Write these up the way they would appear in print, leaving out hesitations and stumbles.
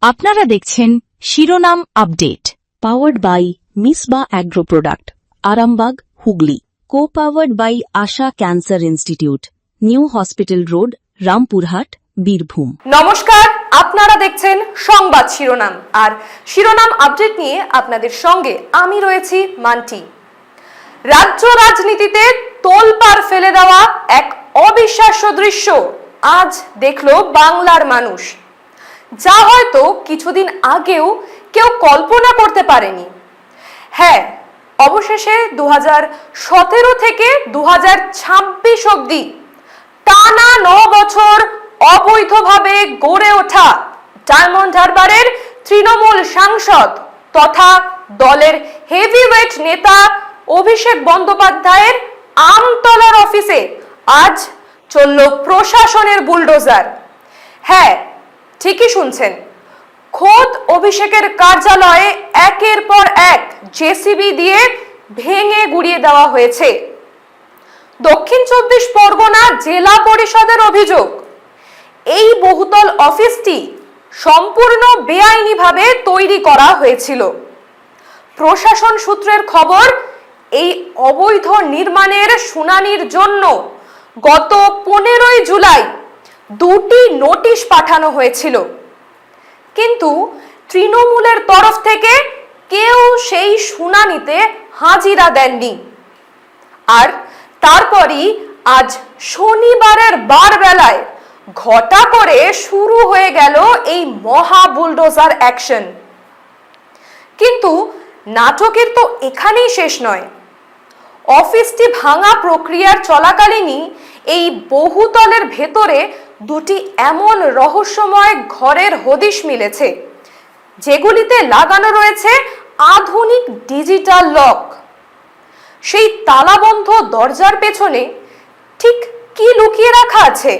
আপনারা দেখছেন শিরোনাম update, powered by Misba agro product, Arambagh, Hooghly. Co-powered by Asha cancer institute, new hospital road, Rampurhat, Birbhum. নমস্কার, আপনারা দেখছেন সংবাদ শিরোনাম, আর শিরোনাম আপডেট নিয়ে আপনাদের সঙ্গে আমি রয়েছি মান্টি। রাজ্য রাজনীতিতে তোলপাড় ফেলে দেওয়া এক অবিশ্বাস্য দৃশ্য আজ দেখলো বাংলার মানুষ, যা হয়তো কিছুদিন আগেও কেউ কল্পনা করতে পারেনি। হ্যাঁ, অবশেষে 2017 থেকে 2026 অবধি টানা 9 বছর অবৈধভাবে গড়ে ওঠা ডায়মন্ড হারবারের তৃণমূল সাংসদ তথা দলের হেভিওয়েট নেতা অভিষেক বন্দ্যোপাধ্যায়ের আমতলার অফিসে আজ চলল প্রশাসনের বুলডোজার। হ্যাঁ, ঠিকই শুনছেন, খোদ অভিষেকের কার্যালয়ে একের পর এক জেসিবি দিয়ে ভেঙে গুড়িয়ে দেওয়া হয়েছে। দক্ষিণ 24 পরগনা জেলা পরিষদের অভিযোগ, এই বহুতল অফিসটি সম্পূর্ণ বেআইনিভাবে তৈরি করা হয়েছিল। প্রশাসন সূত্রের খবর, এই অবৈধ নির্মাণের শুনানির জন্য গত 15 জুলাই 2টি নোটিশ পাঠানো হয়েছিল, কিন্তু তৃণমূলের তরফ থেকে কেউ সেই শুনানিতে হাজিরা দেননি। আর তারপরই আজ শনিবারের বারবেলায় ঘটা করে শুরু হয়ে গেল এই মহা বুলডোজার অ্যাকশন। কিন্তু নাটকের তো এখানেই শেষ নয়। অফিসটি ভাঙা প্রক্রিয়ার চলাকালীনই এই বহুতলের ভেতরে দুটি এমন রহস্যময় ঘরের হদিশ মিলেছে, যেগুলিতে লাগানো রয়েছে আধুনিক ডিজিটাল লক। সেই তালাবন্ধ দরজার পেছনে ঠিক কি লুকিয়ে রাখা আছে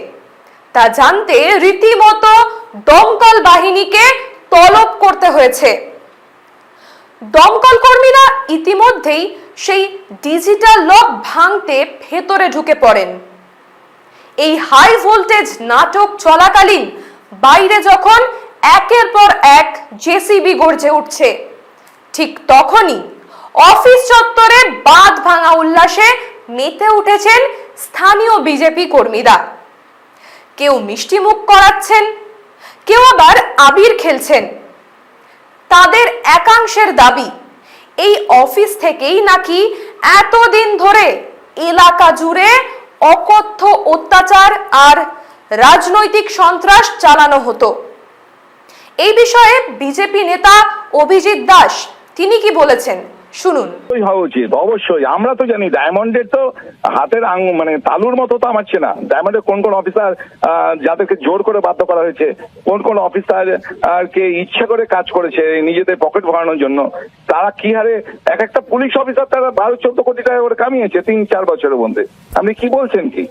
তা জানতে রীতিমতো দমকল বাহিনীকে তলব করতে হয়েছে। দমকল কর্মীরা ইতিমধ্যেই সেই ডিজিটাল লক ভাঙতে ভেতরে ঢুকে পড়েন। এই হাই ভোল্টেজ নাটক চলাকালীন বাইরে যখন একের পর এক জেসিবি গর্জে উঠছে, ঠিক তখনই অফিস চত্বরে বাঁধ ভাঙা উল্লাসে মেতে উঠেছেন স্থানীয় বিজেপি কর্মীরা। কেউ মিষ্টি মুখ করাচ্ছেন, কেউ আবার আবির খেলছেন। তাদের একাংশের দাবি, এই অফিস থেকেই নাকি এতদিন ধরে এলাকা জুড়ে অকথ্য অত্যাচার আর রাজনৈতিক সন্ত্রাস চালানো হতো। এই বিষয়ে বিজেপি নেতা অভিজিৎ দাস তিনি কি বলেছেন শুনুন। হওয়া উচিত, অবশ্যই। আমরা তো জানি ডায়মন্ডের তো হাতের মানে তালুর মতো তো আমাচ্ছে না। ডায়মন্ডের কোন কোন অফিসার যাদেরকে জোর করে বাধ্য করা হয়েছে, কোন কোন অফিসার কে ইচ্ছা করে কাজ করেছে নিজেদের পকেট ভরানোর জন্য, তারা কি হারে এক একটা পুলিশ অফিসার তারা 12-14 কোটি টাকা করে কামিয়েছে 3-4 বছরের মধ্যে। আপনি কি বলছেন কি?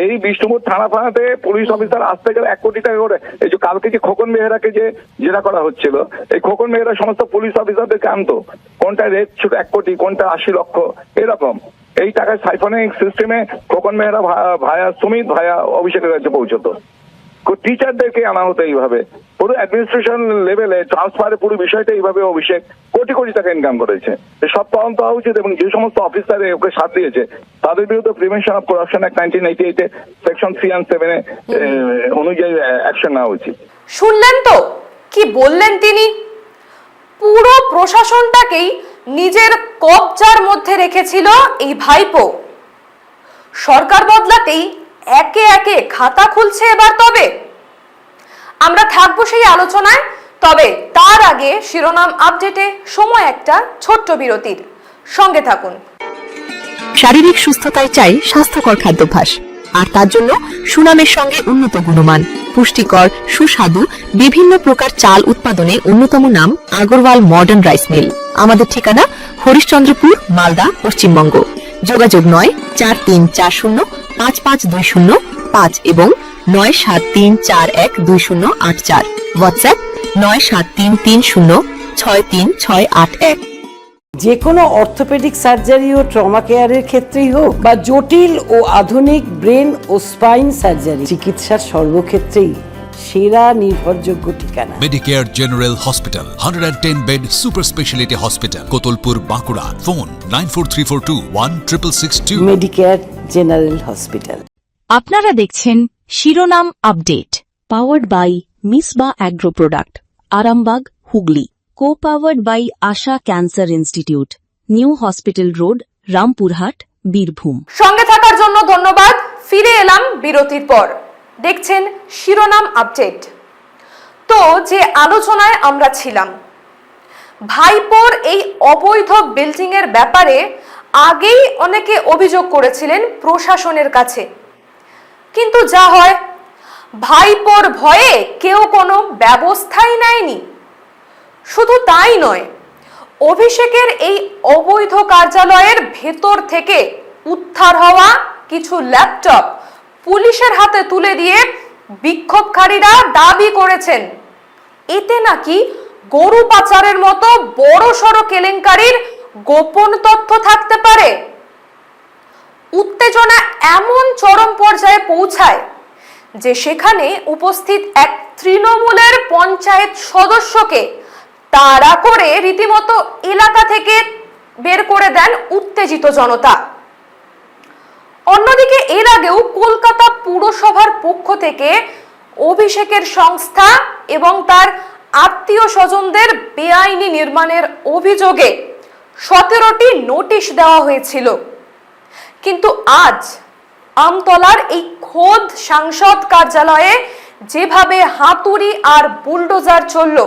এই বিষ্ণুপুর থানা ফানাতে পুলিশ অফিসার আসতে গেলে 1 কোটি টাকা করে। এই যে কালকে যে খোকন মেহরাকে যে জেরা করা হচ্ছিল, এই খোকন মেহরা সমস্ত পুলিশ অফিসারদেরকে আনতো, কোনটা রেট ছিল 1 কোটি, কোনটা 80 লক্ষ, এরকম। এই টাকায় সাইফনিং সিস্টেমে খোকন মেহরা ভায়া সুমিত ভায়া অভিষেকের কাছে পৌঁছতো। টিচারদেরকে আনা হতো এইভাবে, পুরো অ্যাডমিনিস্ট্রেশন লেভেলে ট্রান্সফারে পুরো বিষয়টা এইভাবে অভিষেক কোটি কোটি টাকা ইনকাম করেছে। সব তদন্ত হওয়া উচিত, এবং যে সমস্ত অফিসার ওকে সাথ দিয়েছে তাদের বিরুদ্ধে prevention of corruption act 1988 section 3 and 7 অনুযায়ী অ্যাকশন নেওয়া উচিত। শুনলেন তো কি বললেন তিনি? পুরো প্রশাসনটাকেই নিজের কবজার মধ্যে রেখেছিল এই ভাইপো। সরকার বদলাতেই একে একে খাতা খুলছে এবার। তবে আমরা থাকবো সেই আলোচনায়, তবে তার আগে শিরোনাম আপডেটে সময় একটা ছোট্ট বিরতির। সঙ্গে থাকুন। শারীরিক সুস্থতায় চাই স্বাস্থ্যকর খাদ্যাভ্যাস, আর তার জন্য সুনামের সঙ্গে উন্নত গুণমান, পুষ্টিকর, সুস্বাদু বিভিন্ন প্রকার চাল উৎপাদনে অন্যতম নাম আগরওয়াল মডার্ন রাইস মিল। আমাদের ঠিকানা হরিশ্চন্দ্রপুর, মালদা, পশ্চিমবঙ্গ। যোগাযোগ 94340552005 এবং 97341208 হোয়াটসঅ্যাপ 9733063681। যে কোনো অর্থোপেডিক সার্জারি ও ট্রমা কেয়ারের ক্ষেত্রেই হোক, বা জটিল ও আধুনিক ব্রেন ও স্পাইন সার্জারি, চিকিৎসার সর্বক্ষেত্রেই সেরা নির্ভরযোগ্য ঠিকানা। Medicare general hospital, 110 bed super speciality hospital, Kotulpur, Bankura. Phone 9434216662। Medicare general hospital. আপনারা দেখছেন শিরোনাম update, powered by Misba agro product, Arambagh, Hooghly. Co powered by Asha cancer institute, new hospital road, Rampurhat, Birbhum. সঙ্গে থাকার জন্য ধন্যবাদ। ফিরে এলাম বিরতির পর। দেখছেন শিরোনাম আপডেট। তো যে আলোচনায় আমরা ছিলাম, ভাইপোর এই অবৈধ বিল্ডিং এর ব্যাপারে আগেই অনেকে অভিযোগ করেছিলেন প্রশাসনের কাছে, কিন্তু যা হয়, ভাইপোর ভয়ে কেউ কোনো ব্যবস্থাই নেয়নি। শুধু তাই নয়, অভিষেকের এই অবৈধ কার্যালয়ের ভেতর থেকে উদ্ধার হওয়া কিছু ল্যাপটপ পুলিশের হাতে তুলে দিয়ে বিক্ষোভকারীরা দাবি করেছেন এতে নাকি গরু পাচারের মতো বড়সড় কেলেঙ্কারির গোপন তথ্য থাকতে পারে। উত্তেজনা এমন চরম পর্যায়ে পৌঁছায় যে সেখানে উপস্থিত এক তৃণমূলের পঞ্চায়েত সদস্যকে তাড়া করে রীতিমতো এলাকা থেকে বের করে দেন উত্তেজিত জনতা। অন্যদিকে এর আগেও কলকাতা পুরসভার পক্ষ থেকে অভিষেকের সংস্থা এবং তার আত্মীয় স্বজনদের বেআইনি নির্মাণের অভিযোগে 17টি নোটিশ দেওয়া হয়েছিল। কিন্তু আজ আমতলার এই খোদ সাংসদ কার্যালয়ে যেভাবে হাতুড়ি আর বুলডোজার চলল,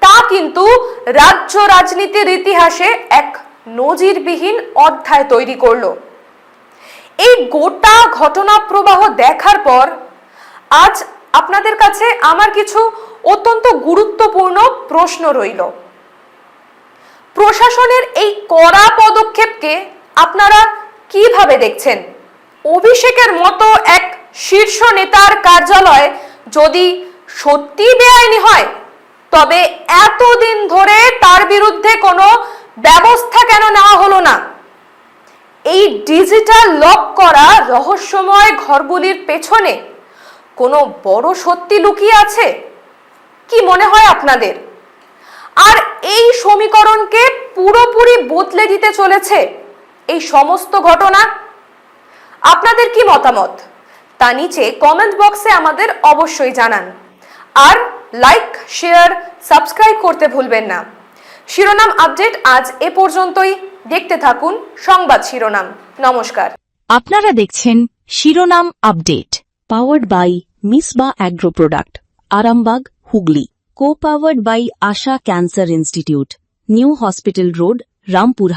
তা কিন্তু রাজ্য রাজনীতির ইতিহাসে এক নজিরবিহীন অধ্যায় তৈরি করলো। এই গোটা ঘটনা প্রবাহ দেখার পর আজ আপনাদের কাছে আমার কিছু অত্যন্ত গুরুত্বপূর্ণ প্রশ্ন রইল। প্রশাসনের এই কড়া পদক্ষেপকে আপনারা কিভাবে দেখছেন? অভিষেকের মতো এক শীর্ষ নেতার কার্যালয় যদি সত্যি বেআইনি হয়, তবে এতদিন ধরে তার বিরুদ্ধে কোনো ব্যবস্থা কেন নেওয়া হলো না? এই ডিজিটাল লক করা রহস্যময় ঘরগুলির পেছনে কোনো বড় সত্যি লুকিয়ে আছে কি মনে হয় আপনাদের? আর এই সমীকরণকে পুরোপুরি বদলে দিতে চলেছে এই সমস্ত ঘটনা। আপনাদের কি মতামত তা নিচে কমেন্ট বক্সে আমাদের অবশ্যই জানান। আর লাইক, শেয়ার, সাবস্ক্রাইব করতে ভুলবেন না। শিরোনাম আপডেট আজ এ পর্যন্তই। দেখতে থাকুন সংবাদ শিরোনাম। নমস্কার। আপনারা দেখছেন শিরোনাম update, powered by Misba agro product, Arambagh, Hooghly. Co powered by Asha cancer institute, new hospital road, Rampurhat.